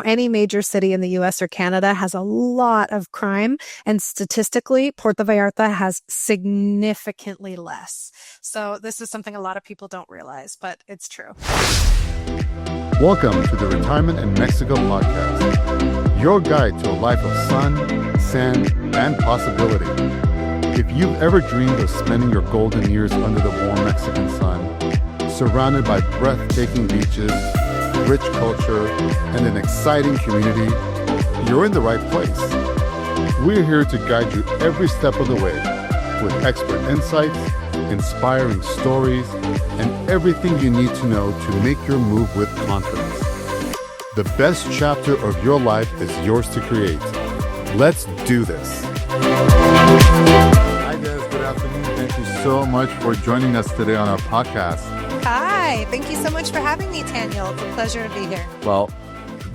Any major city in the US or Canada has a lot of crime, and statistically, Puerto Vallarta has significantly less. So this is something a lot of people don't realize, but it's true. Welcome to the Retirement in Mexico podcast, your guide to a life of sun, sand, and possibility. If you've ever dreamed of spending your golden years under the warm Mexican sun, surrounded by breathtaking beaches, rich culture, and an exciting community, you're in the right place. We're here to guide you every step of the way with expert insights, inspiring stories, and everything you need to know to make your move with confidence. The best chapter of your life is yours to create. Let's do this. Hi guys, good afternoon. Thank you so much for joining us today on our podcast. Hi, thank you so much for having me, Taniel. It's a pleasure to be here. Well,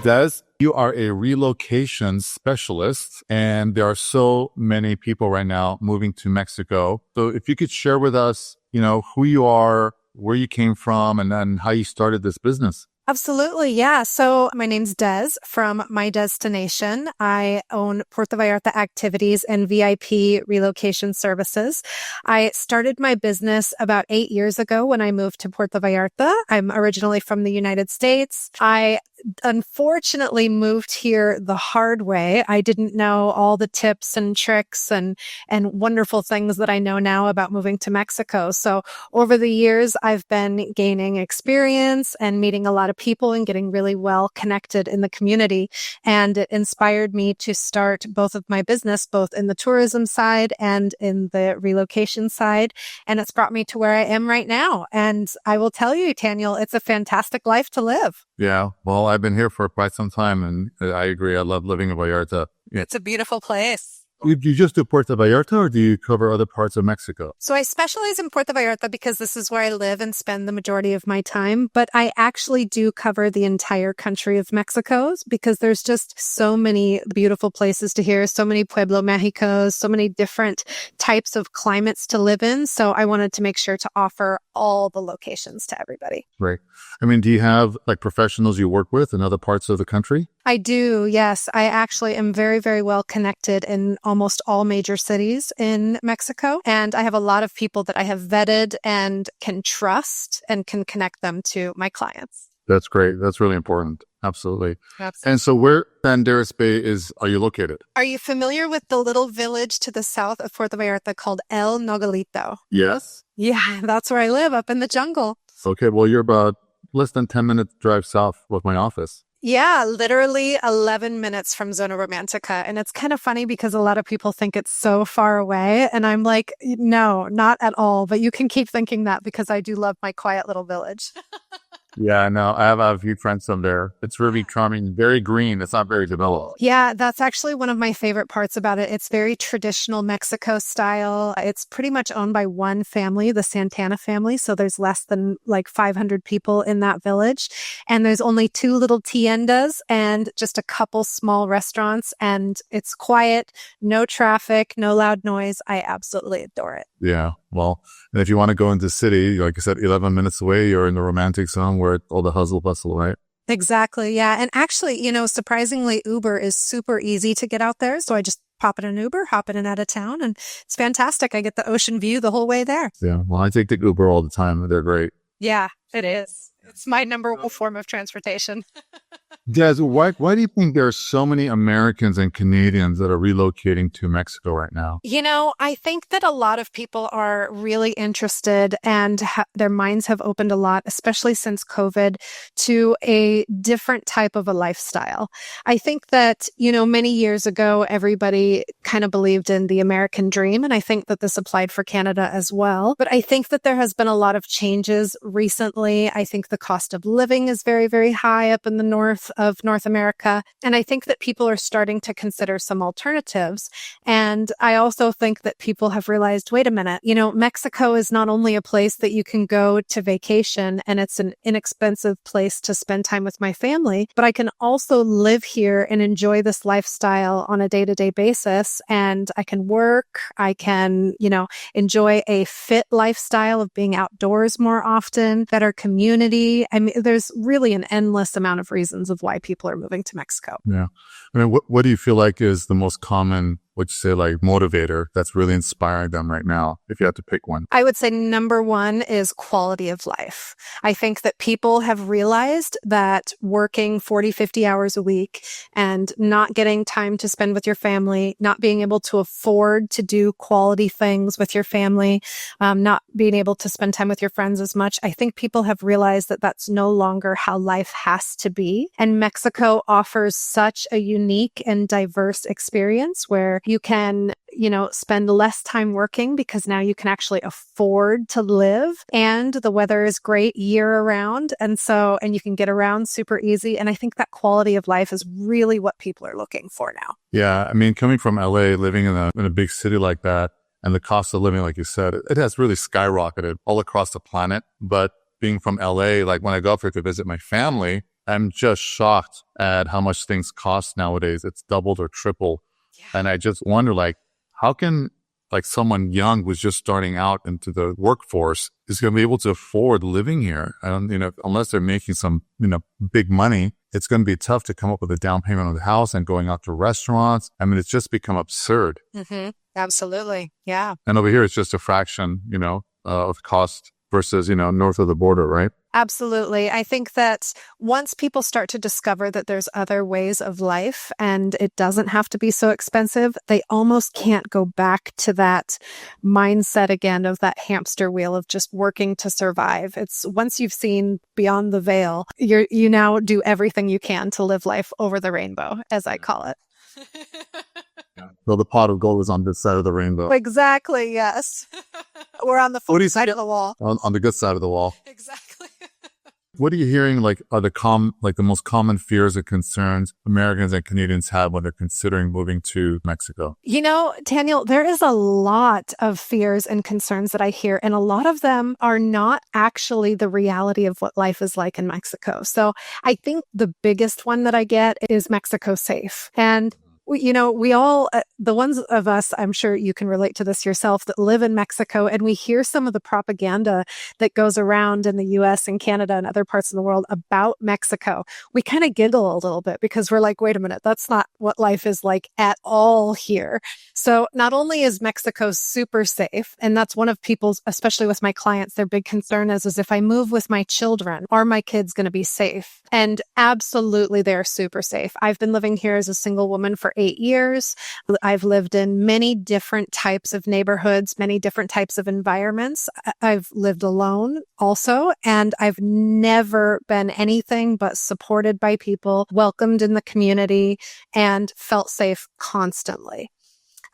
Des, you are a relocation specialist, and there are so many people right now moving to Mexico. So if you could share with us, who you are, where you came from, and then how you started this business. Absolutely. Yeah. So my name's Des from My Deztination. I own Puerto Vallarta activities and VIP relocation services. I started my business about 8 years ago when I moved to Puerto Vallarta. I'm originally from the United States. I unfortunately moved here the hard way. I didn't know all the tips and tricks and wonderful things that I know now about moving to Mexico. So over the years, I've been gaining experience and meeting a lot of people and getting really well connected in the community. And it inspired me to start both of my business, both in the tourism side and in the relocation side. And it's brought me to where I am right now. And I will tell you, Taniel, it's a fantastic life to live. Yeah, well, I've been here for quite some time, and I agree. I love living in Vallarta. Yeah. It's a beautiful place. Do you just do Puerto Vallarta, or do you cover other parts of Mexico? So I specialize in Puerto Vallarta because this is where I live and spend the majority of my time. But I actually do cover the entire country of Mexico because there's just so many beautiful places to hear, so many Pueblo Mexicos, so many different types of climates to live in. So I wanted to make sure to offer all the locations to everybody. Right. I mean, do you have professionals you work with in other parts of the country? I do, yes. I actually am very, very well connected in almost all major cities in Mexico. And I have a lot of people that I have vetted and can trust and can connect them to my clients. That's great. That's really important. Absolutely. Absolutely. And so where Banderas Bay are you located? Are you familiar with the little village to the south of Puerto Vallarta called El Nogalito? Yes. Yeah, that's where I live, up in the jungle. Okay, well, you're about less than 10 minutes drive south of my office. Yeah, literally 11 minutes from Zona Romantica. And it's kind of funny because a lot of people think it's so far away. And I'm like, no, not at all. But you can keep thinking that because I do love my quiet little village. Yeah, no, I have a few friends from there. It's really charming, very green. It's not very developed. Yeah, that's actually one of my favorite parts about it. It's very traditional Mexico style. It's pretty much owned by one family, the Santana family. So there's less than 500 people in that village. And there's only 2 little tiendas and just a couple small restaurants. And it's quiet, no traffic, no loud noise. I absolutely adore it. Yeah. Well, and if you want to go into the city, like I said, 11 minutes away, you're in the romantic zone where all the hustle bustle, right? Exactly. Yeah. And actually, surprisingly, Uber is super easy to get out there. So I just pop in an Uber, hop in and out of town, and it's fantastic. I get the ocean view the whole way there. Yeah. Well, I take the Uber all the time. They're great. Yeah, it is. It's my number one form of transportation. Des, why do you think there are so many Americans and Canadians that are relocating to Mexico right now? I think that a lot of people are really interested and their minds have opened a lot, especially since COVID, to a different type of a lifestyle. I think that, many years ago, everybody kind of believed in the American dream. And I think that this applied for Canada as well. But I think that there has been a lot of changes recently. I think the cost of living is very, very high up in the north of North America. And I think that people are starting to consider some alternatives. And I also think that people have realized, wait a minute, Mexico is not only a place that you can go to vacation and it's an inexpensive place to spend time with my family, but I can also live here and enjoy this lifestyle on a day-to-day basis. And I can work, I can, enjoy a fit lifestyle of being outdoors more often, better community. I mean, there's really an endless amount of reasons reasons of why people are moving to Mexico. Yeah. I mean, what do you feel like is the most common, what you say, like motivator that's really inspiring them right now, if you had to pick one? I would say number one is quality of life. I think that people have realized that working 40, 50 hours a week and not getting time to spend with your family, not being able to afford to do quality things with your family, not being able to spend time with your friends as much. I think people have realized that that's no longer how life has to be. And Mexico offers such a unique and diverse experience where you can, spend less time working because now you can actually afford to live, and the weather is great year around. And you can get around super easy. And I think that quality of life is really what people are looking for now. Yeah. I mean, coming from LA, living in a big city like that, and the cost of living, like you said, it has really skyrocketed all across the planet. But being from LA, like when I go up here to visit my family, I'm just shocked at how much things cost nowadays. It's doubled or tripled. Yeah. And I just wonder, like, how can like someone young who's just starting out into the workforce is going to be able to afford living here? Unless they're making some, big money, it's going to be tough to come up with a down payment on the house and going out to restaurants. I mean, it's just become absurd. Mm-hmm. Absolutely. Yeah. And over here, it's just a fraction, of cost versus, north of the border, right? Absolutely. I think that once people start to discover that there's other ways of life and it doesn't have to be so expensive, they almost can't go back to that mindset again of that hamster wheel of just working to survive. It's once you've seen beyond the veil, you now do everything you can to live life over the rainbow, as I call it. So the pot of gold is on this side of the rainbow. Exactly, yes. We're on the funny side of the wall. On the good side of the wall. Exactly. What are you hearing are the most common fears and concerns Americans and Canadians have when they're considering moving to Mexico? Taniel, there is a lot of fears and concerns that I hear, and a lot of them are not actually the reality of what life is like in Mexico. So I think the biggest one that I get is Mexico safe. And we all, the ones of us, I'm sure you can relate to this yourself, that live in Mexico, and we hear some of the propaganda that goes around in the US and Canada and other parts of the world about Mexico. We kind of giggle a little bit because we're like, wait a minute, that's not what life is like at all here. So not only is Mexico super safe, and that's one of people's, especially with my clients, their big concern is if I move with my children, are my kids going to be safe? And absolutely, they're super safe. I've been living here as a single woman for 8 years. I've lived in many different types of neighborhoods, many different types of environments. I've lived alone also, and I've never been anything but supported by people, welcomed in the community, and felt safe constantly.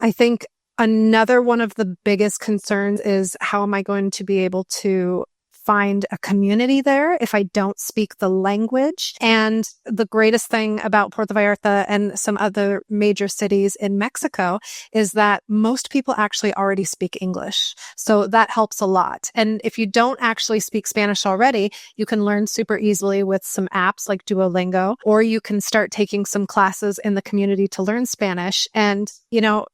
I think another one of the biggest concerns is, how am I going to be able to find a community there if I don't speak the language? And the greatest thing about Puerto Vallarta and some other major cities in Mexico is that most people actually already speak English. So that helps a lot. And if you don't actually speak Spanish already, you can learn super easily with some apps like Duolingo, or you can start taking some classes in the community to learn Spanish. And,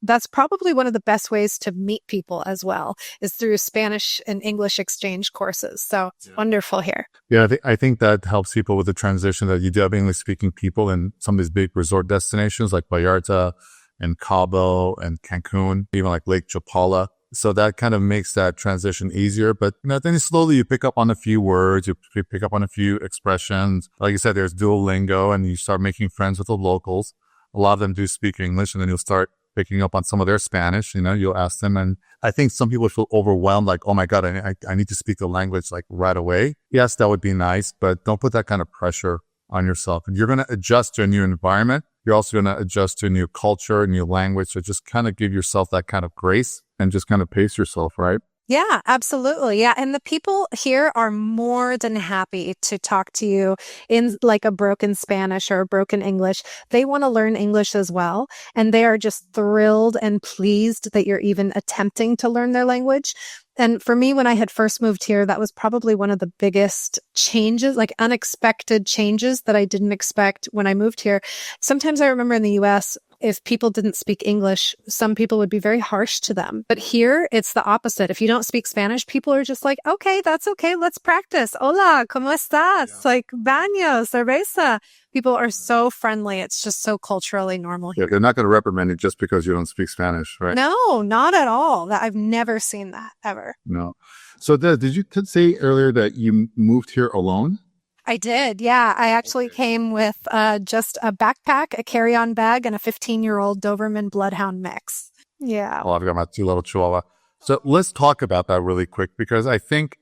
that's probably one of the best ways to meet people as well, is through Spanish and English exchange courses. So it's wonderful here. Yeah, I think that helps people with the transition, that you do have English-speaking people in some of these big resort destinations like Vallarta and Cabo and Cancun, even like Lake Chapala. So that kind of makes that transition easier. But then slowly you pick up on a few words, you pick up on a few expressions. Like you said, there's Duolingo, and you start making friends with the locals. A lot of them do speak English, and then you'll start picking up on some of their Spanish. You'll ask them. And I think some people feel overwhelmed, like, oh my God, I need to speak the language like right away. Yes, that would be nice, but don't put that kind of pressure on yourself. And you're going to adjust to a new environment. You're also going to adjust to a new culture, new language. So just kind of give yourself that kind of grace and just kind of pace yourself, right? Yeah, absolutely. Yeah. And the people here are more than happy to talk to you in like a broken Spanish or a broken English. They want to learn English as well. And they are just thrilled and pleased that you're even attempting to learn their language. And for me, when I had first moved here, that was probably one of the biggest changes, like unexpected changes that I didn't expect when I moved here. Sometimes I remember in the US, if people didn't speak English, some people would be very harsh to them. But here, it's the opposite. If you don't speak Spanish, people are just like, okay, that's okay. Let's practice. Hola, ¿cómo estás? Yeah. Like, baño, cerveza. People are so friendly. It's just so culturally normal Yeah, here. they're not going to reprimand you just because you don't speak Spanish, right? No, not at all. I've never seen that ever. No. So did you say earlier that you moved here alone? I did. Yeah. I actually Okay. came with just a backpack, a carry-on bag, and a 15-year-old Doberman Bloodhound mix. Yeah. Well, I've got my 2 little Chihuahua. So let's talk about that really quick because I think,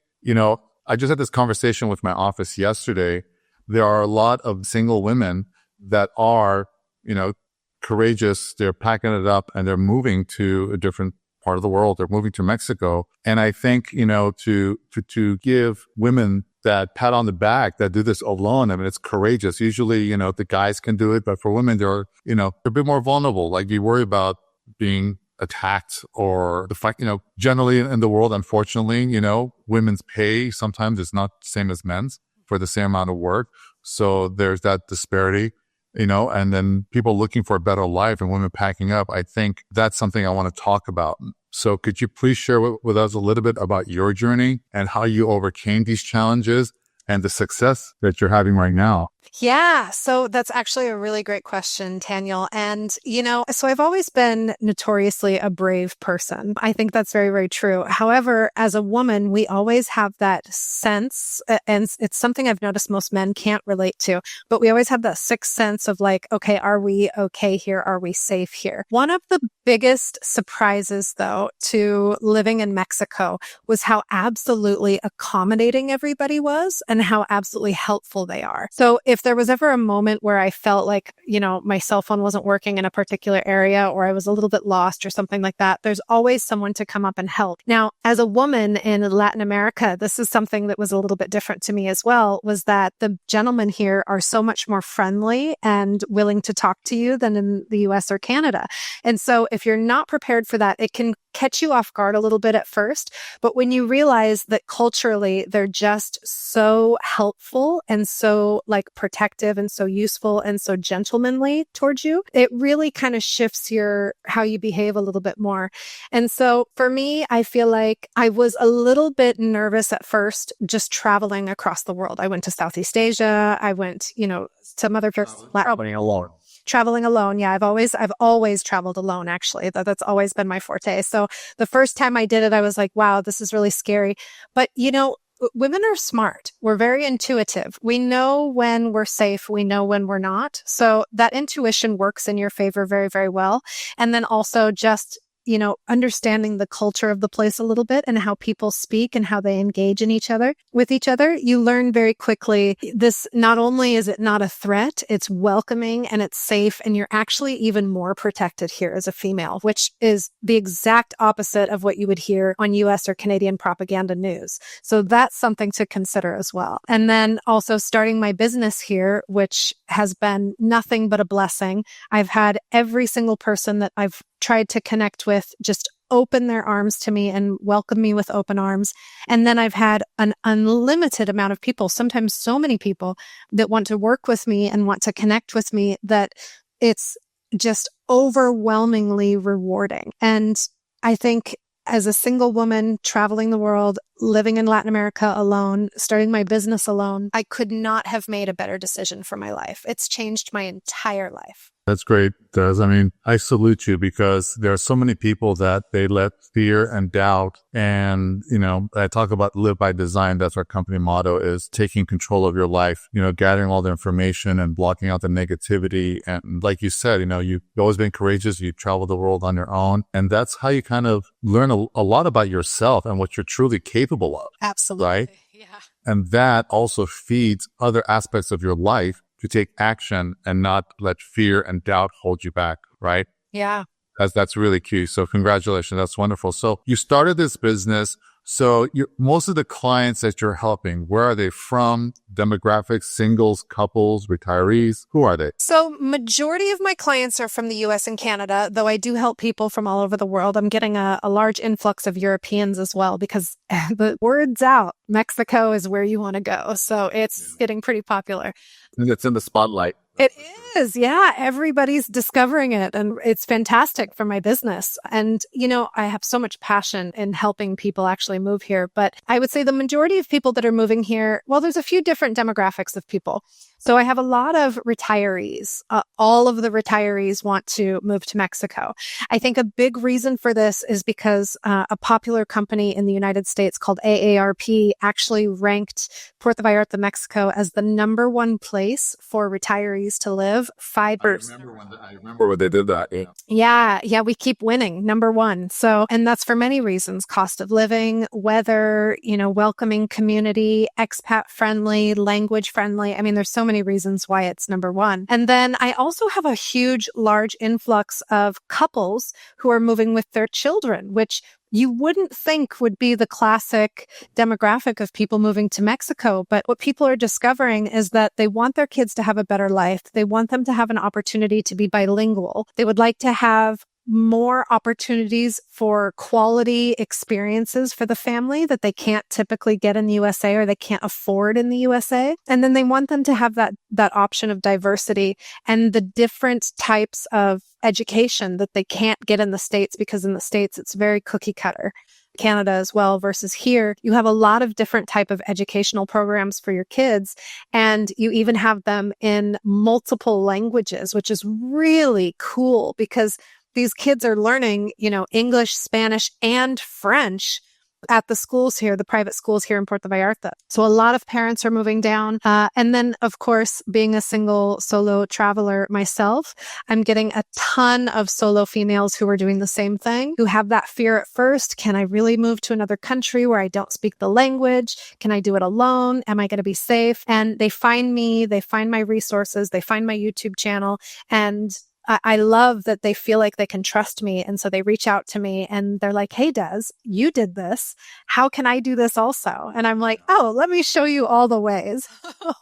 I just had this conversation with my office yesterday. There are a lot of single women that are, courageous. They're packing it up and they're moving to a different part of the world. They're moving to Mexico. And I think, to give women that pat on the back that do this alone, I mean, it's courageous. Usually, the guys can do it, but for women, they're a bit more vulnerable. Like you worry about being attacked or the fact, generally in the world, unfortunately, women's pay sometimes is not the same as men's for the same amount of work. So there's that disparity, and then people looking for a better life and women packing up. I think that's something I want to talk about. So could you please share with us a little bit about your journey and how you overcame these challenges and the success that you're having right now? Yeah. So that's actually a really great question, Taniel. And, so I've always been notoriously a brave person. I think that's very, very true. However, as a woman, we always have that sense, and it's something I've noticed most men can't relate to, but we always have that sixth sense of like, okay, are we okay here? Are we safe here? One of the biggest surprises, though, to living in Mexico was how absolutely accommodating everybody was and how absolutely helpful they are. So if there was ever a moment where I felt like, my cell phone wasn't working in a particular area or I was a little bit lost or something like that, there's always someone to come up and help. Now, as a woman in Latin America, this is something that was a little bit different to me as well, was that the gentlemen here are so much more friendly and willing to talk to you than in the US or Canada. And so if you're not prepared for that, it can catch you off guard a little bit at first. But when you realize that culturally, they're just so helpful and so protective and so useful and so gentlemanly towards you, it really kind of shifts how you behave a little bit more. And so for me, I feel like I was a little bit nervous at first, just traveling across the world. I went to Southeast Asia. I went, some other places. Traveling alone. Traveling alone. Yeah, I've always traveled alone, actually. That's always been my forte. So the first time I did it, I was like, wow, this is really scary. But, women are smart. We're very intuitive. We know when we're safe. We know when we're not. So that intuition works in your favor very, very well. And then also just understanding the culture of the place a little bit and how people speak and how they engage with each other, you learn very quickly this, not only is it not a threat, it's welcoming and it's safe. And you're actually even more protected here as a female, which is the exact opposite of what you would hear on US or Canadian propaganda news. So that's something to consider as well. And then also starting my business here, which has been nothing but a blessing. I've had every single person that I've tried to connect with just open their arms to me and welcome me with open arms. And then I've had an unlimited amount of people, sometimes so many people that want to work with me and want to connect with me that it's just overwhelmingly rewarding. And I think as a single woman traveling the world, living in Latin America alone, starting my business alone, I could not have made a better decision for my life. It's changed my entire life. That's great, Des. I mean, I salute you because there are so many people that they let fear and doubt and, I talk about live by design. That's our company motto, is taking control of your life, gathering all the information and blocking out the negativity. And like you said, you've always been courageous. You travel the world on your own. And that's how you kind of learn a lot about yourself and what you're truly capable of. Absolutely. Right? Yeah. And that also feeds other aspects of your life to take action and not let fear and doubt hold you back, right? Yeah. That's really key. So congratulations. That's wonderful. So you started this business. So most of the clients that you're helping, where are they from? Demographics, singles, couples, retirees? Who are they? So majority of my clients are from the US and Canada, though I do help people from all over the world. I'm getting a large influx of Europeans as well because the word's out. Mexico is where you want to go. So it's getting pretty popular. It's in the spotlight. It is. Yeah. Everybody's discovering it and it's fantastic for my business. And, I have so much passion in helping people actually move here. But I would say the majority of people that are moving here, well, there's a few different demographics of people. So I have a lot of retirees. All of the retirees want to move to Mexico. I think a big reason for this is because a popular company in the United States called AARP actually ranked Puerto Vallarta, Mexico as the number one place for retirees to live 5 years. I remember when they did that. Yeah. Yeah. We keep winning number one. So, and that's for many reasons: cost of living, weather, welcoming community, expat friendly, language friendly. I mean, there's so many reasons why it's number one. And then I also have a large influx of couples who are moving with their children, which you wouldn't think would be the classic demographic of people moving to Mexico. But what people are discovering is that they want their kids to have a better life. They want them to have an opportunity to be bilingual. They would like to have more opportunities for quality experiences for the family that they can't typically get in the USA or they can't afford in the USA. And then they want them to have that option of diversity and the different types of education that they can't get in the States, because in the States, it's very cookie cutter. Canada as well, versus here, you have a lot of different type of educational programs for your kids. And you even have them in multiple languages, which is really cool because these kids are learning, English, Spanish, and French at the schools here, the private schools here in Puerto Vallarta. So a lot of parents are moving down. And then, of course, being a single solo traveler myself, I'm getting a ton of solo females who are doing the same thing, who have that fear at first. Can I really move to another country where I don't speak the language? Can I do it alone? Am I going to be safe? And they find me, they find my resources, they find my YouTube channel, and I love that they feel like they can trust me. And so they reach out to me and they're like, hey, Des, you did this. How can I do this also? And I'm like, oh, let me show you all the ways.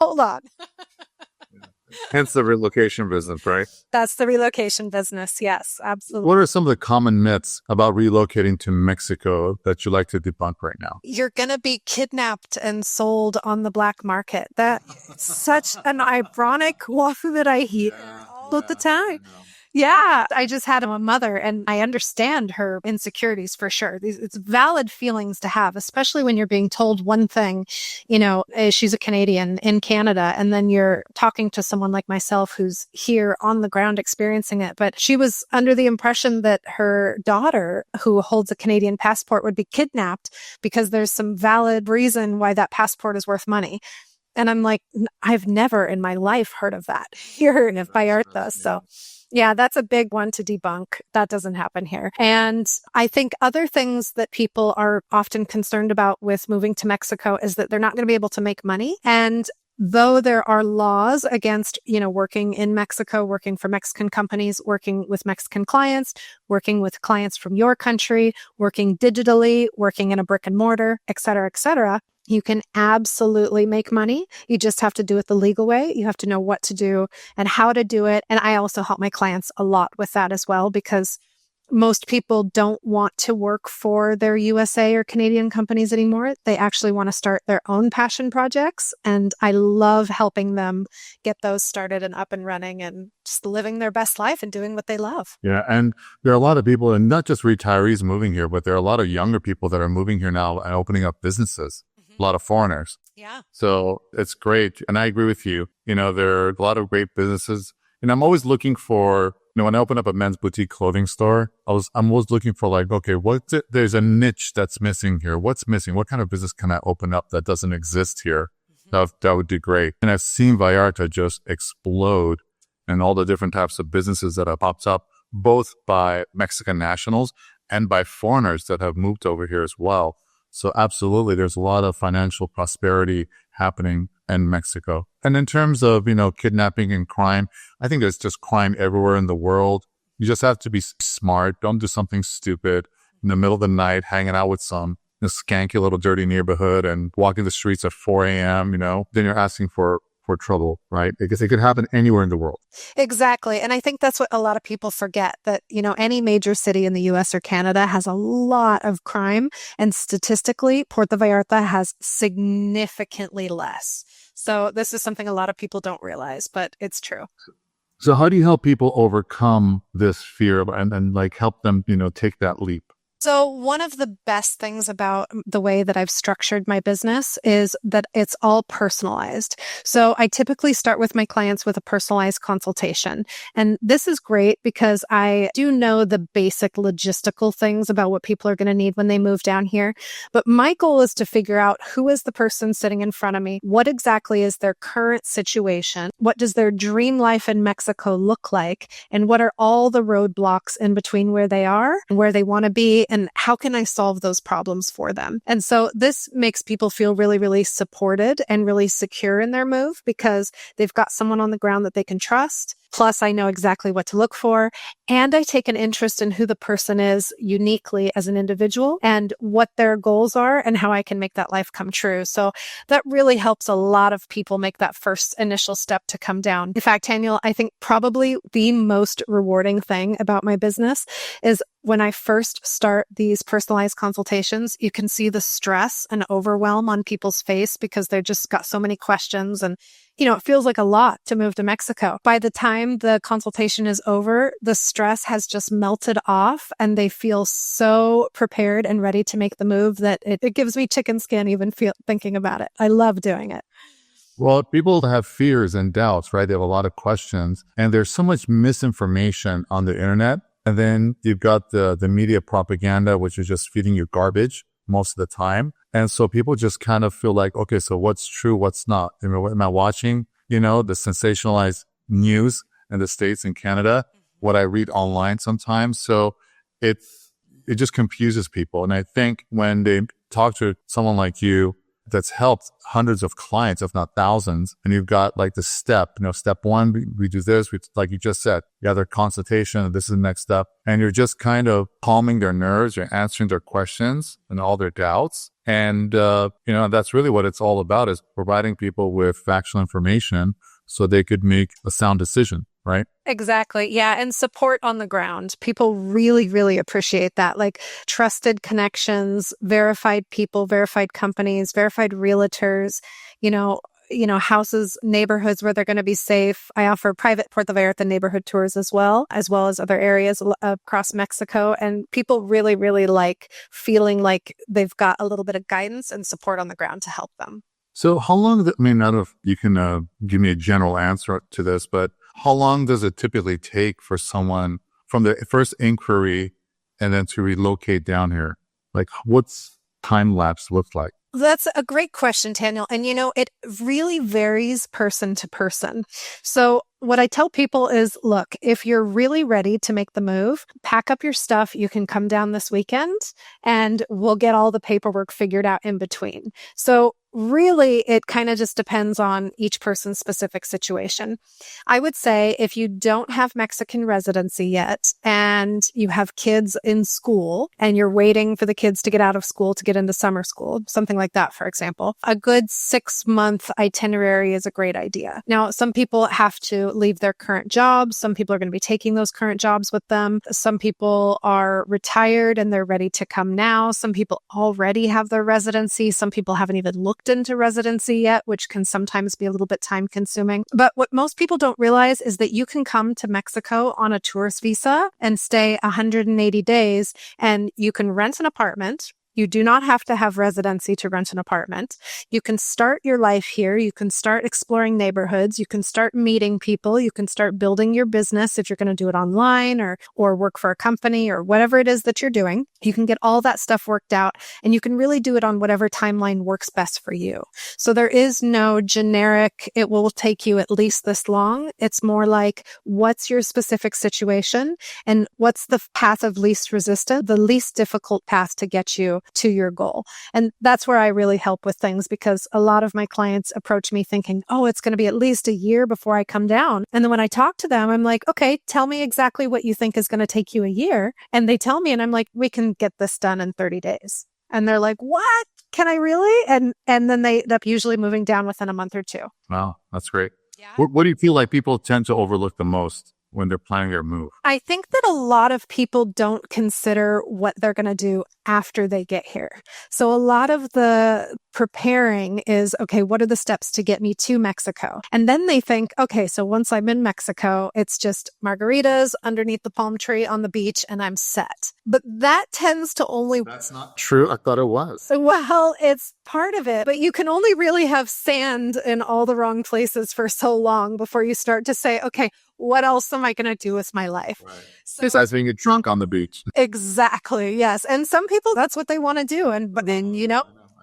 Hold on. Hence the relocation business, right? That's the relocation business. Yes, absolutely. What are some of the common myths about relocating to Mexico that you like to debunk right now? You're going to be kidnapped and sold on the black market. That's such an ironic wafu that I hear all the time. Yeah, I just had a mother and I understand her insecurities for sure. It's valid feelings to have, especially when you're being told one thing, she's a Canadian in Canada, and then you're talking to someone like myself who's here on the ground experiencing it. But she was under the impression that her daughter, who holds a Canadian passport, would be kidnapped because there's some valid reason why that passport is worth money. And I'm like, I've never in my life heard of that here in Vallarta. So yeah, that's a big one to debunk. That doesn't happen here. And I think other things that people are often concerned about with moving to Mexico is that they're not going to be able to make money. And though there are laws against, working in Mexico, working for Mexican companies, working with Mexican clients, working with clients from your country, working digitally, working in a brick and mortar, et cetera, you can absolutely make money. You just have to do it the legal way. You have to know what to do and how to do it. And I also help my clients a lot with that as well, because most people don't want to work for their USA or Canadian companies anymore. They actually want to start their own passion projects. And I love helping them get those started and up and running and just living their best life and doing what they love. Yeah. And there are a lot of people, and not just retirees moving here, but there are a lot of younger people that are moving here now and opening up businesses. A lot of foreigners. Yeah. So it's great. And I agree with you. There are a lot of great businesses. And I'm always looking for, when I open up a men's boutique clothing store, I'm always looking for like, okay, there's a niche that's missing here. What's missing? What kind of business can I open up that doesn't exist here? That would be great. And I've seen Vallarta just explode and all the different types of businesses that have popped up, both by Mexican nationals and by foreigners that have moved over here as well. So absolutely, there's a lot of financial prosperity happening in Mexico. And in terms of, kidnapping and crime, I think there's just crime everywhere in the world. You just have to be smart. Don't do something stupid in the middle of the night, hanging out with some skanky little dirty neighborhood and walking the streets at 4 a.m., Then you're asking for for trouble, right? Because it could happen anywhere in the world. Exactly. And I think that's what a lot of people forget that, any major city in the US or Canada has a lot of crime. And statistically, Puerto Vallarta has significantly less. So this is something a lot of people don't realize, but it's true. So how do you help people overcome this fear and like help them, take that leap? So one of the best things about the way that I've structured my business is that it's all personalized. So I typically start with my clients with a personalized consultation. And this is great because I do know the basic logistical things about what people are going to need when they move down here. But my goal is to figure out who is the person sitting in front of me? What exactly is their current situation? What does their dream life in Mexico look like? And what are all the roadblocks in between where they are and where they want to be? And how can I solve those problems for them? And so this makes people feel really, really supported and really secure in their move because they've got someone on the ground that they can trust. Plus, I know exactly what to look for. And I take an interest in who the person is uniquely as an individual and what their goals are and how I can make that life come true. So that really helps a lot of people make that first initial step to come down. In fact, Taniel, I think probably the most rewarding thing about my business is when I first start these personalized consultations, you can see the stress and overwhelm on people's face because they've just got so many questions and it feels like a lot to move to Mexico. By the time the consultation is over, the stress has just melted off and they feel so prepared and ready to make the move that it gives me chicken skin even thinking about it. I love doing it. Well, people have fears and doubts, right? They have a lot of questions and there's so much misinformation on the internet. And then you've got the media propaganda, which is just feeding you garbage most of the time. And so people just kind of feel like, okay, so what's true, what's not? Am I watching, the sensationalized news in the States and Canada, what I read online sometimes. So it just confuses people. And I think when they talk to someone like you that's helped hundreds of clients, if not thousands, and you've got like the step, step one, we do this, like you just said, you have their consultation, this is the next step. And you're just kind of calming their nerves, you're answering their questions and all their doubts. And, that's really what it's all about is providing people with factual information so they could make a sound decision, right? Exactly. Yeah. And support on the ground. People really, really appreciate that. Like trusted connections, verified people, verified companies, verified realtors, houses, neighborhoods where they're going to be safe. I offer private Puerto Vallarta neighborhood tours as well as other areas across Mexico. And people really, really like feeling like they've got a little bit of guidance and support on the ground to help them. So how long, I don't know if you can give me a general answer to this, but how long does it typically take for someone from the first inquiry and then to relocate down here? Like what's time lapse look like? That's a great question, Taniel. And it really varies person to person. So what I tell people is, look, if you're really ready to make the move, pack up your stuff. You can come down this weekend and we'll get all the paperwork figured out in between. So really, it kind of just depends on each person's specific situation. I would say if you don't have Mexican residency yet and you have kids in school and you're waiting for the kids to get out of school to get into summer school, something like that, for example, a good 6-month itinerary is a great idea. Now, some people have to leave their current jobs. Some people are going to be taking those current jobs with them. Some people are retired and they're ready to come now. Some people already have their residency. Some people haven't even looked into residency yet, which can sometimes be a little bit time consuming. But what most people don't realize is that you can come to Mexico on a tourist visa and stay 180 days and you can rent an apartment. You do not have to have residency to rent an apartment. You can start your life here. You can start exploring neighborhoods. You can start meeting people. You can start building your business if you're going to do it online or work for a company or whatever it is that you're doing. You can get all that stuff worked out and you can really do it on whatever timeline works best for you. So there is no generic, it will take you at least this long. It's more like, what's your specific situation and what's the path of least resistance, the least difficult path to get you to your goal. And that's where I really help with things because a lot of my clients approach me thinking, oh, it's going to be at least a year before I come down. And then when I talk to them, I'm like, okay, tell me exactly what you think is going to take you a year. And they tell me, and I'm like, we can get this done in 30 days. And they're like, what? can I really? And then they end up usually moving down within a month or two. Wow, that's great. Yeah. What do you feel like people tend to overlook the most when they're planning their move? I think that a lot of people don't consider what they're going to do after they get here. So a lot of the preparing is, okay, what are the steps to get me to Mexico? And then they think, okay, so once I'm in Mexico, it's just margaritas underneath the palm tree on the beach and I'm set. But that tends to only... That's not true. I thought it was. Well, it's part of it, but you can only really have sand in all the wrong places for so long before you start to say, okay, what else am I going to do with my life? Right. So, Besides being drunk on the beach. exactly. Yes. And some people, that's what they want to do. But then,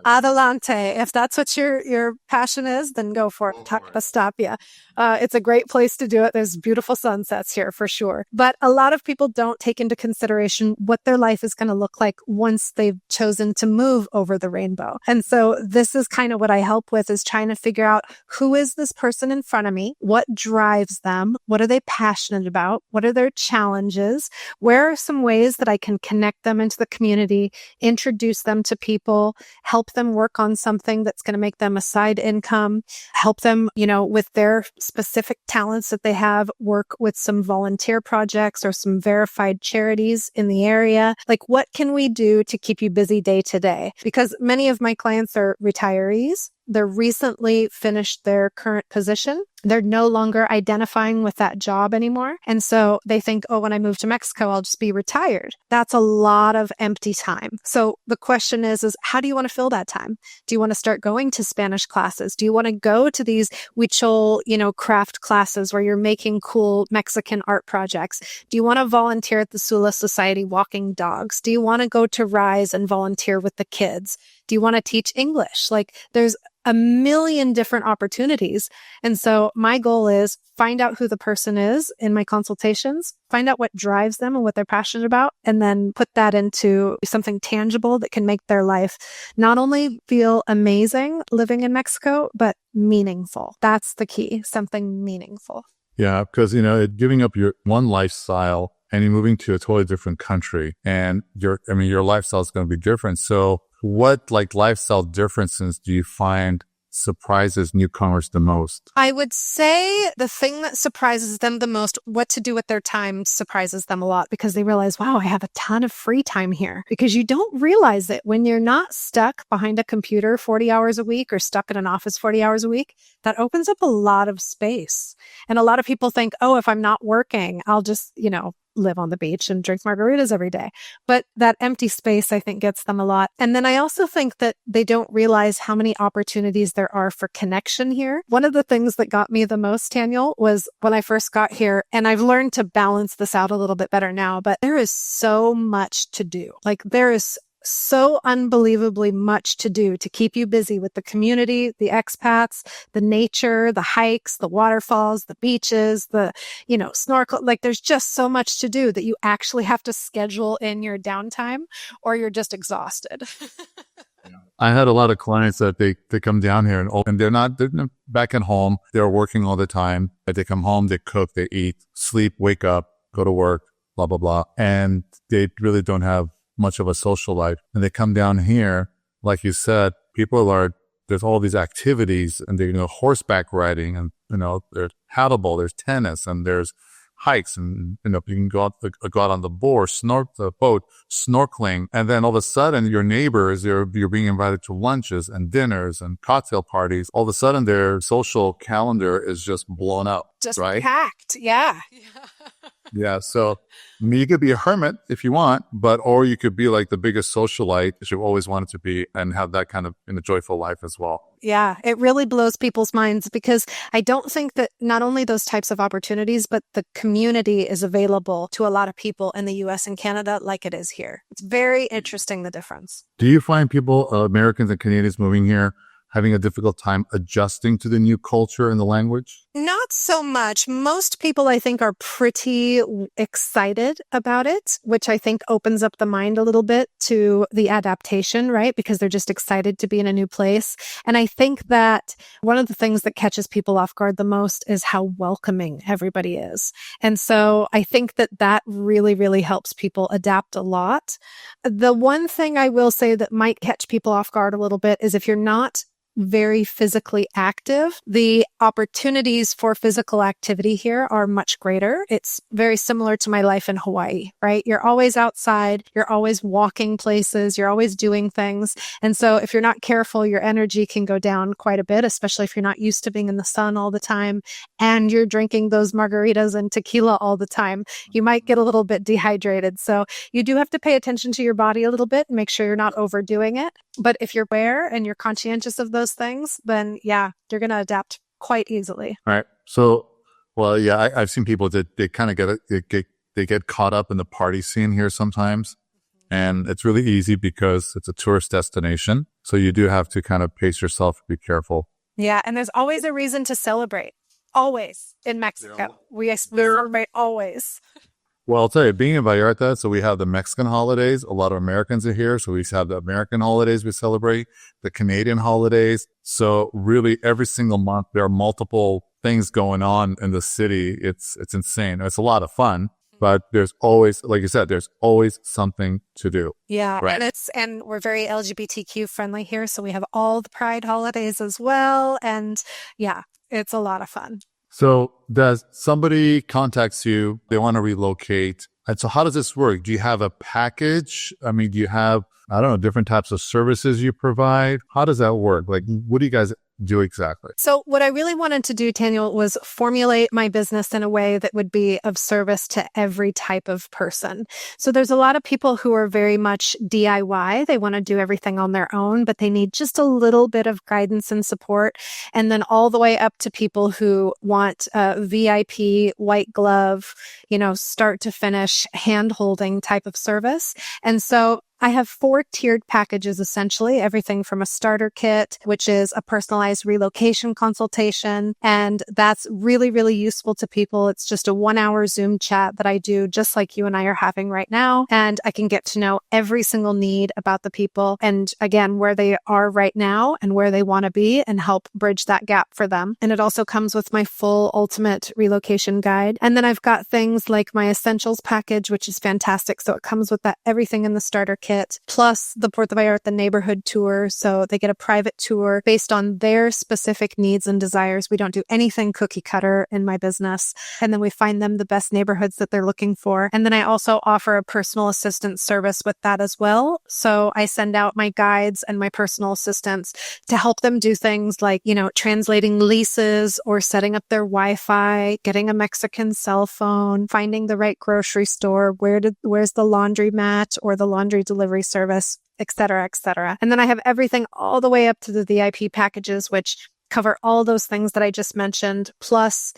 adelante. If that's what your passion is, then go for it. Stop. Yeah. It's a great place to do it. There's beautiful sunsets here for sure. But a lot of people don't take into consideration what their life is going to look like once they've chosen to move over the rainbow. And so this is kind of what I help with, is trying to figure out, who is this person in front of me? What drives them? What are they passionate about? What are their challenges? Where are some ways that I can connect them into the community, introduce them to people, help them work on something that's going to make them a side income, help them, with their specific talents that they have, work with some volunteer projects or some verified charities in the area. Like, what can we do to keep you busy day to day? Because many of my clients are retirees. They're recently finished their current position. They're no longer identifying with that job anymore. And so they think, oh, when I move to Mexico, I'll just be retired. That's a lot of empty time. So the question is how do you want to fill that time? Do you want to start going to Spanish classes? Do you want to go to these huichol, craft classes where you're making cool Mexican art projects? Do you want to volunteer at the Sula Society walking dogs? Do you want to go to Rise and volunteer with the kids? Do you want to teach English? Like, there's a million different opportunities. And so my goal is find out who the person is in my consultations, find out what drives them and what they're passionate about, and then put that into something tangible that can make their life not only feel amazing living in Mexico, but meaningful. That's the key, something meaningful. Yeah, because, giving up your one lifestyle and you're moving to a totally different country, and your lifestyle is going to be different. So what lifestyle differences do you find surprises newcomers the most? I would say the thing that surprises them the most, what to do with their time, surprises them a lot, because they realize, wow, I have a ton of free time here. Because you don't realize it when you're not stuck behind a computer 40 hours a week or stuck in an office 40 hours a week. That opens up a lot of space. And a lot of people think, oh, if I'm not working, I'll just, live on the beach and drink margaritas every day. But that empty space, I think, gets them a lot. And then I also think that they don't realize how many opportunities there are for connection here. One of the things that got me the most, Taniel, was when I first got here, and I've learned to balance this out a little bit better now, but there is so much to do. There is so unbelievably much to do to keep you busy with the community, the expats, the nature, the hikes, the waterfalls, the beaches, the, snorkel. There's just so much to do that you actually have to schedule in your downtime or you're just exhausted. I had a lot of clients that they come down here and they're not back at home. They're working all the time. They come home, they cook, they eat, sleep, wake up, go to work, blah, blah, blah. And they really don't have much of a social life. And they come down here, like you said, there's all these activities, and they're, horseback riding, and, there's paddleball, there's tennis, and there's hikes, and, you can go out on the boat, snorkeling. And then all of a sudden your neighbors, you're being invited to lunches and dinners and cocktail parties. All of a sudden their social calendar is just blown up. Just right? packed. Yeah. Yeah. So you could be a hermit if you want, or you could be like the biggest socialite that you've always wanted to be and have that kind of in a joyful life as well. Yeah, it really blows people's minds, because I don't think that not only those types of opportunities, but the community is available to a lot of people in the US and Canada like it is here. It's very interesting, the difference. Do you find people, Americans and Canadians moving here, having a difficult time adjusting to the new culture and the language? Not so much. Most people, I think, are pretty excited about it, which I think opens up the mind a little bit to the adaptation, right? Because they're just excited to be in a new place. And I think that one of the things that catches people off guard the most is how welcoming everybody is. And so I think that that really, really helps people adapt a lot. The one thing I will say that might catch people off guard a little bit is if you're not very physically active, the opportunities for physical activity here are much greater. It's very similar to my life in Hawaii, right? You're always outside, you're always walking places, you're always doing things. And so if you're not careful, your energy can go down quite a bit, especially if you're not used to being in the sun all the time and you're drinking those margaritas and tequila all the time. You might get a little bit dehydrated. So you do have to pay attention to your body a little bit and make sure you're not overdoing it. But if you're aware and you're conscientious of those things, then yeah, you're going to adapt quite easily. All right. So, well, yeah, I've seen people that they kind of they get caught up in the party scene here sometimes. And it's really easy because it's a tourist destination. So you do have to kind of pace yourself, be careful. Yeah. And there's always a reason to celebrate. Always in Mexico. Yeah. We celebrate always. Well, I'll tell you, being in Vallarta, so we have the Mexican holidays. A lot of Americans are here. So we have the American holidays we celebrate, the Canadian holidays. So really every single month, there are multiple things going on in the city. It's insane. It's a lot of fun, but there's always, like you said, there's always something to do. Yeah. Right. And we're very LGBTQ friendly here. So we have all the Pride holidays as well. And yeah, it's a lot of fun. So does somebody contacts you, they want to relocate. And so how does this work? Do you have a package? I mean, do you have, I don't know, different types of services you provide? How does that work? Like, what do you guys do exactly? So what I really wanted to do, Taniel, was formulate my business in a way that would be of service to every type of person. So there's a lot of people who are very much DIY. They want to do everything on their own, but they need just a little bit of guidance and support. And then all the way up to people who want a VIP, white glove, start to finish hand-holding type of service. And so I have 4 tiered packages, essentially, everything from a starter kit, which is a personalized relocation consultation. And that's really, really useful to people. It's just a 1-hour Zoom chat that I do just like you and I are having right now. And I can get to know every single need about the people and again, where they are right now and where they want to be and help bridge that gap for them. And it also comes with my full ultimate relocation guide. And then I've got things like my essentials package, which is fantastic. So it comes with that everything in the starter kit, plus the Puerto Vallarta neighborhood tour. So they get a private tour based on their specific needs and desires. We don't do anything cookie cutter in my business. And then we find them the best neighborhoods that they're looking for. And then I also offer a personal assistant service with that as well. So I send out my guides and my personal assistants to help them do things like, translating leases or setting up their Wi-Fi, getting a Mexican cell phone, finding the right grocery store, where's the laundromat or the laundry delivery service, et cetera, et cetera. And then I have everything all the way up to the VIP packages, which cover all those things that I just mentioned, plus,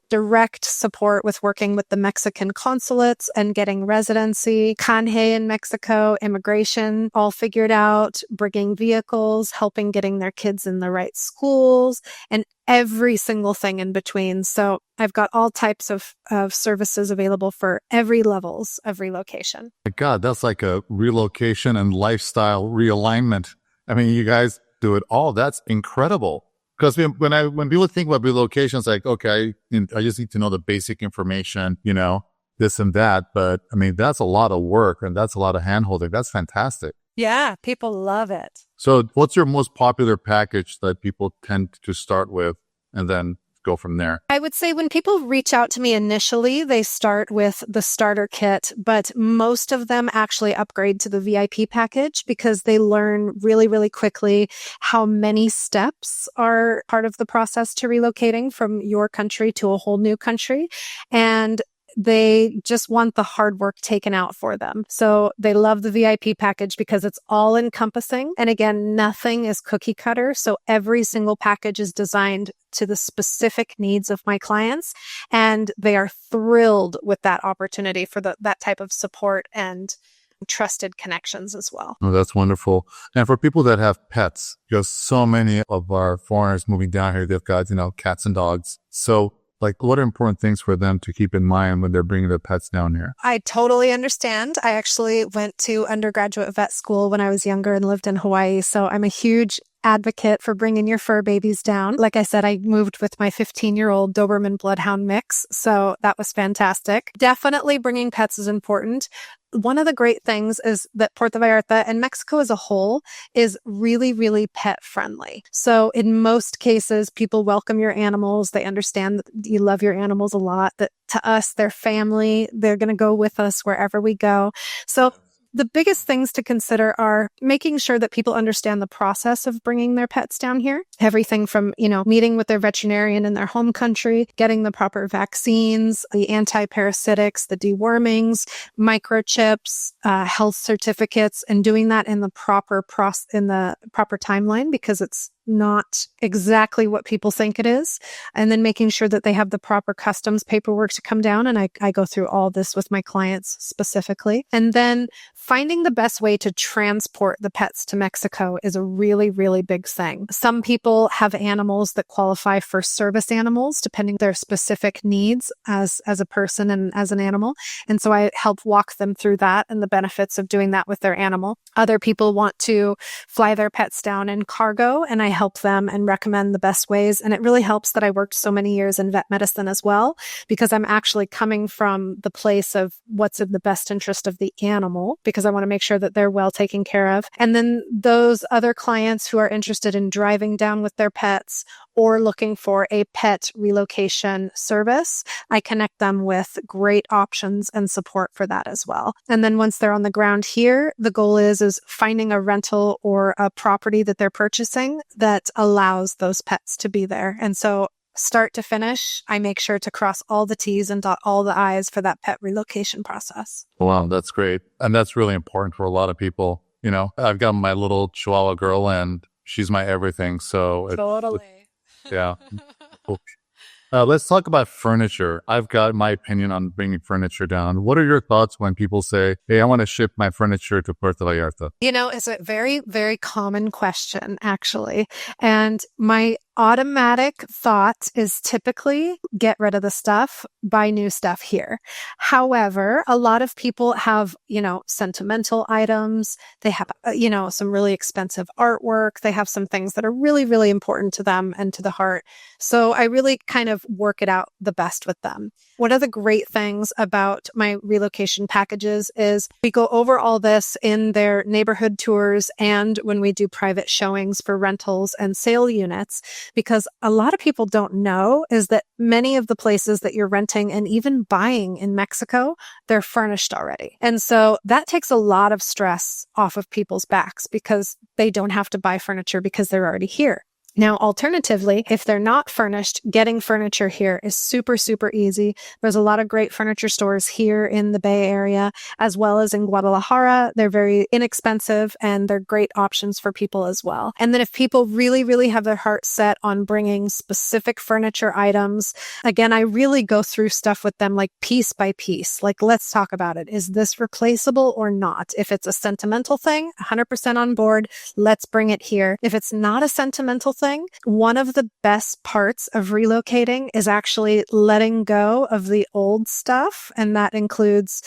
direct support with working with the Mexican consulates and getting residency, canje in Mexico, immigration, all figured out, bringing vehicles, helping getting their kids in the right schools, and every single thing in between. So I've got all types of services available for every levels of relocation. My God, that's like a relocation and lifestyle realignment. I mean, you guys do it all. That's incredible. Because when people think about relocation, it's like, okay, I just need to know the basic information, this and that. But I mean, that's a lot of work and that's a lot of handholding. That's fantastic. Yeah, people love it. So what's your most popular package that people tend to start with and then go from there? I would say when people reach out to me initially, they start with the starter kit, but most of them actually upgrade to the VIP package because they learn really, really quickly how many steps are part of the process to relocating from your country to a whole new country. And they just want the hard work taken out for them. So they love the VIP package because it's all encompassing. And again, nothing is cookie cutter. So every single package is designed to the specific needs of my clients. And they are thrilled with that opportunity for that type of support and trusted connections as well. Oh, that's wonderful. And for people that have pets, because so many of our foreigners moving down here, they've got, cats and dogs. So like, what are important things for them to keep in mind when they're bringing their pets down here? I totally understand. I actually went to undergraduate vet school when I was younger and lived in Hawaii. So I'm a huge advocate for bringing your fur babies down. Like I said, I moved with my 15-year-old Doberman Bloodhound mix. So that was fantastic. Definitely bringing pets is important. One of the great things is that Puerto Vallarta and Mexico as a whole is really, really pet friendly. So in most cases, people welcome your animals. They understand that you love your animals a lot, that to us, they're family. They're going to go with us wherever we go. So the biggest things to consider are making sure that people understand the process of bringing their pets down here. Everything from, meeting with their veterinarian in their home country, getting the proper vaccines, the anti-parasitics, the dewormings, microchips, health certificates, and doing that in the proper timeline, because it's not exactly what people think it is. And then making sure that they have the proper customs paperwork to come down. And I go through all this with my clients specifically. And then finding the best way to transport the pets to Mexico is a really, really big thing. Some people have animals that qualify for service animals, depending on their specific needs as a person and as an animal. And so I help walk them through that and the benefits of doing that with their animal. Other people want to fly their pets down in cargo, and I help them and recommend the best ways. And it really helps that I worked so many years in vet medicine as well, because I'm actually coming from the place of what's in the best interest of the animal, because I want to make sure that they're well taken care of. And then those other clients who are interested in driving down with their pets or looking for a pet relocation service, I connect them with great options and support for that as well. And then once they're on the ground here, the goal is finding a rental or a property that they're purchasing that allows those pets to be there. And so start to finish, I make sure to cross all the T's and dot all the I's for that pet relocation process. Wow, that's great. And that's really important for a lot of people. I've got my little Chihuahua girl and she's my everything. So Totally. Yeah. Cool. Let's talk about furniture. I've got my opinion on bringing furniture down. What are your thoughts when people say, hey, I want to ship my furniture to Puerto Vallarta? It's a very, very common question, actually. And my automatic thought is typically get rid of the stuff, buy new stuff here. However, a lot of people have, sentimental items. They have, some really expensive artwork. They have some things that are really, really important to them and to the heart. So I really kind of work it out the best with them. One of the great things about my relocation packages is we go over all this in their neighborhood tours and when we do private showings for rentals and sale units, because a lot of people don't know is that many of the places that you're renting and even buying in Mexico, they're furnished already. And so that takes a lot of stress off of people's backs because they don't have to buy furniture because they're already here. Now, alternatively, if they're not furnished, getting furniture here is super, super easy. There's a lot of great furniture stores here in the Bay Area, as well as in Guadalajara. They're very inexpensive and they're great options for people as well. And then if people really, really have their heart set on bringing specific furniture items, again, I really go through stuff with them like piece by piece. Like, let's talk about it. Is this replaceable or not? If it's a sentimental thing, 100% on board. Let's bring it here. If it's not a sentimental thing, one of the best parts of relocating is actually letting go of the old stuff. And that includes,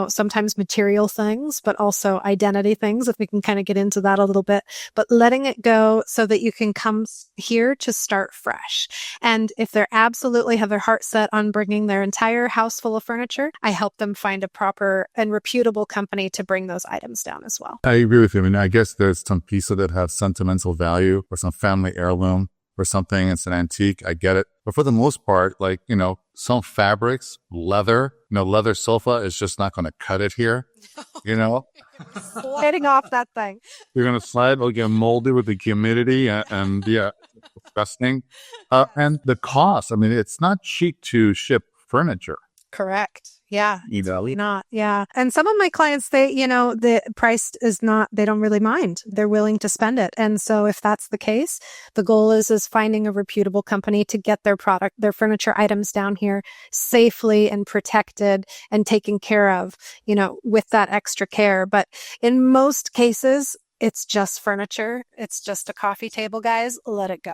sometimes material things, but also identity things, if we can kind of get into that a little bit, but letting it go so that you can come here to start fresh. And if they're absolutely have their heart set on bringing their entire house full of furniture, I help them find a proper and reputable company to bring those items down as well. I agree with you. I mean, I guess there's some pieces that have sentimental value or some family heirloom or something. It's an antique. I get it. But for the most part, like, some fabrics, leather sofa is just not going to cut it here. Sliding off that thing. You're going to slide, it'll get moldy with the humidity and yeah, disgusting. And the cost, I mean, it's not cheap to ship furniture. Correct. Yeah, You it's know, really not. Yeah. And some of my clients, the price is not, they don't really mind. They're willing to spend it. And so if that's the case, the goal is finding a reputable company to get their furniture items down here safely and protected and taken care of, with that extra care. But in most cases, it's just furniture. It's just a coffee table, guys. Let it go.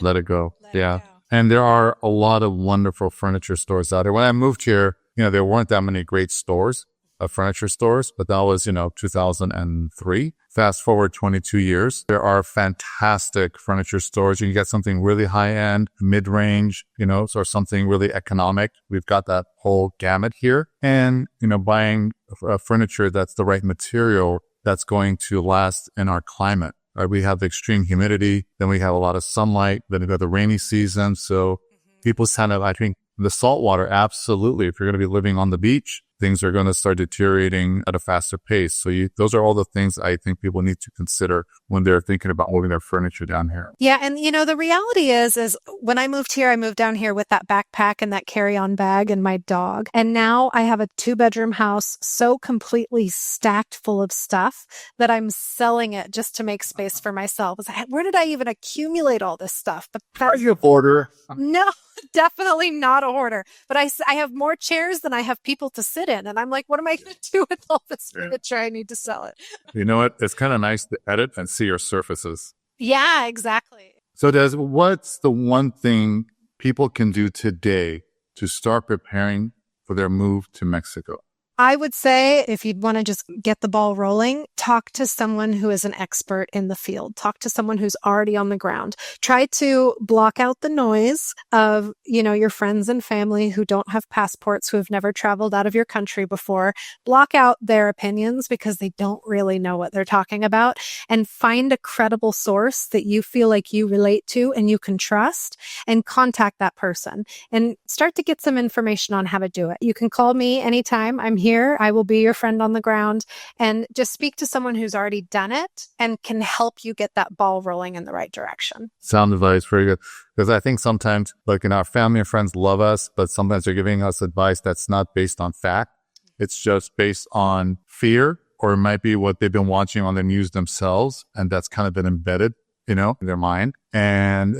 Let it go. Let it Yeah. go. And there are a lot of wonderful furniture stores out there. When I moved here, there weren't that many great stores, furniture stores, but that was, 2003. Fast forward 22 years. There are fantastic furniture stores. You can get something really high end, mid range, or something really economic. We've got that whole gamut here. And, buying furniture that's the right material that's going to last in our climate. Right? We have the extreme humidity, then we have a lot of sunlight, then we've got the rainy season. So people I think the salt water, absolutely. If you're going to be living on the beach, things are going to start deteriorating at a faster pace. So those are all the things I think people need to consider when they're thinking about moving their furniture down here. Yeah. And the reality is when I moved here, I moved down here with that backpack and that carry-on bag and my dog. And now I have a 2-bedroom house so completely stacked full of stuff that I'm selling it just to make space for myself. Where did I even accumulate all this stuff? But are you a hoarder? No, definitely not a hoarder. But I have more chairs than I have people to sit in. And I'm like, what am I going to do with all this furniture? I need to sell it. You know what? It's kind of nice to edit and see your surfaces. Yeah, exactly. So what's the one thing people can do today to start preparing for their move to Mexico? I would say if you'd want to just get the ball rolling, talk to someone who is an expert in the field. Talk to someone who's already on the ground. Try to block out the noise of, your friends and family who don't have passports, who have never traveled out of your country before. Block out their opinions because they don't really know what they're talking about, and find a credible source that you feel like you relate to and you can trust, and contact that person and start to get some information on how to do it. You can call me anytime. I'm here. I will be your friend on the ground, and just speak to someone who's already done it and can help you get that ball rolling in the right direction. Sound advice, very good. Because I think sometimes, our family and friends love us, but sometimes they're giving us advice that's not based on fact. It's just based on fear, or it might be what they've been watching on the news themselves, and that's kind of been embedded, in their mind. And,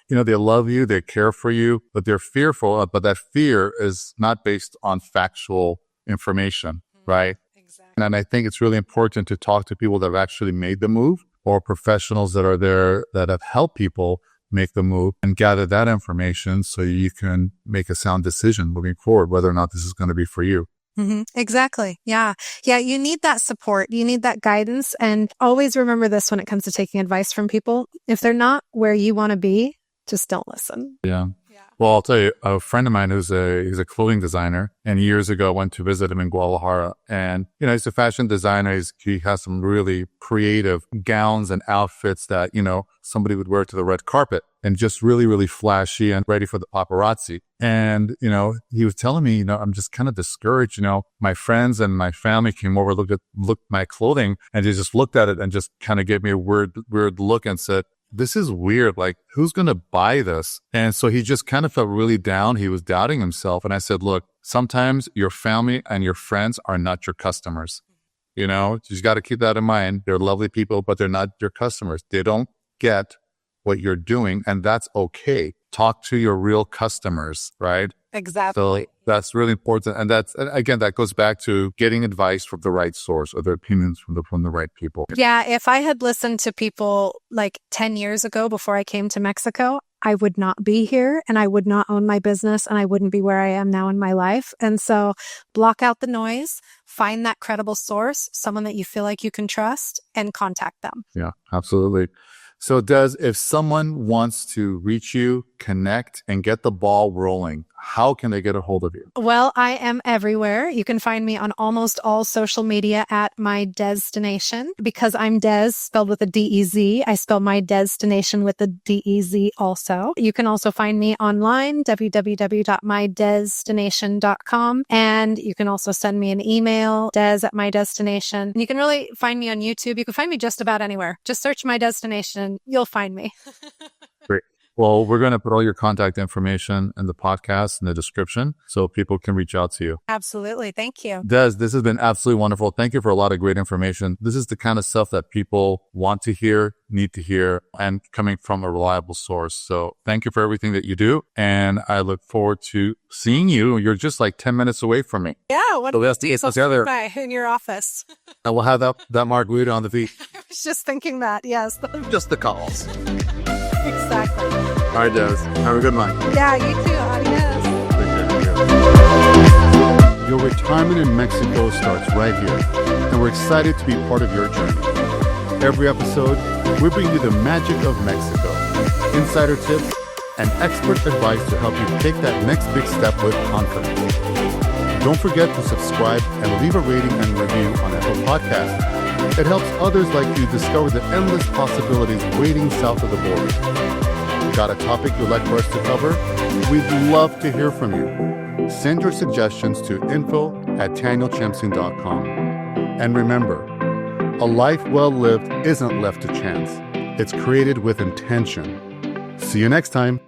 they love you, they care for you, but they're fearful, but that fear is not based on factual information, right? Exactly. And I think it's really important to talk to people that have actually made the move, or professionals that are there that have helped people make the move, and gather that information so you can make a sound decision moving forward, whether or not this is going to be for you. Mm-hmm. Exactly. Yeah. Yeah. You need that support. You need that guidance. And always remember this when it comes to taking advice from people. If they're not where you want to be, just don't listen. Yeah. Well, I'll tell you, a friend of mine he's a clothing designer, and years ago I went to visit him in Guadalajara, and, he's a fashion designer. He has some really creative gowns and outfits that, somebody would wear to the red carpet, and just really, really flashy and ready for the paparazzi. And, he was telling me, I'm just kind of discouraged. My friends and my family came over, looked at my clothing, and they just looked at it and just kind of gave me a weird look and said, this is weird. Like, who's going to buy this? And so he just kind of felt really down. He was doubting himself. And I said, look, sometimes your family and your friends are not your customers. You just got to keep that in mind. They're lovely people, but they're not your customers. They don't get what you're doing, and that's okay. Talk to your real customers, right? Exactly. So that's really important. And that goes back to getting advice from the right source, or the opinions from the right people. Yeah. If I had listened to people like 10 years ago before I came to Mexico, I would not be here, and I would not own my business, and I wouldn't be where I am now in my life. And so block out the noise, find that credible source, someone that you feel like you can trust, and contact them. Yeah, absolutely. So if someone wants to reach you, connect, and get the ball rolling, how can they get a hold of you? Well, I am everywhere. You can find me on almost all social media at My Deztination, because I'm Des spelled with a D-E-Z. I spell My Deztination with a D-E-Z also. You can also find me online, www.mydestination.com. And you can also send me an email, des@mydestination. And you can really find me on YouTube. You can find me just about anywhere. Just search My Deztination. You'll find me. Great. Well, we're going to put all your contact information in the podcast in the description so people can reach out to you. Absolutely. Thank you. Des, this has been absolutely wonderful. Thank you for a lot of great information. This is the kind of stuff that people want to hear, need to hear, and coming from a reliable source. So thank you for everything that you do. And I look forward to seeing you. You're just like 10 minutes away from me. Yeah. In your office. And we'll have that margarita on the beach. I was just thinking that. Yes. Just the calls. Exactly. All right, Des. Have a good night. Yeah, you too. Adios. Your retirement in Mexico starts right here, and we're excited to be part of your journey. Every episode, we bring you the magic of Mexico, insider tips, and expert advice to help you take that next big step with confidence. Don't forget to subscribe and leave a rating and review on Apple Podcasts. It helps others like you discover the endless possibilities waiting south of the border. Got a topic you'd like for us to cover? We'd love to hear from you. Send your suggestions to info@tanielchemsing.com. And remember, a life well lived isn't left to chance. It's created with intention. See you next time.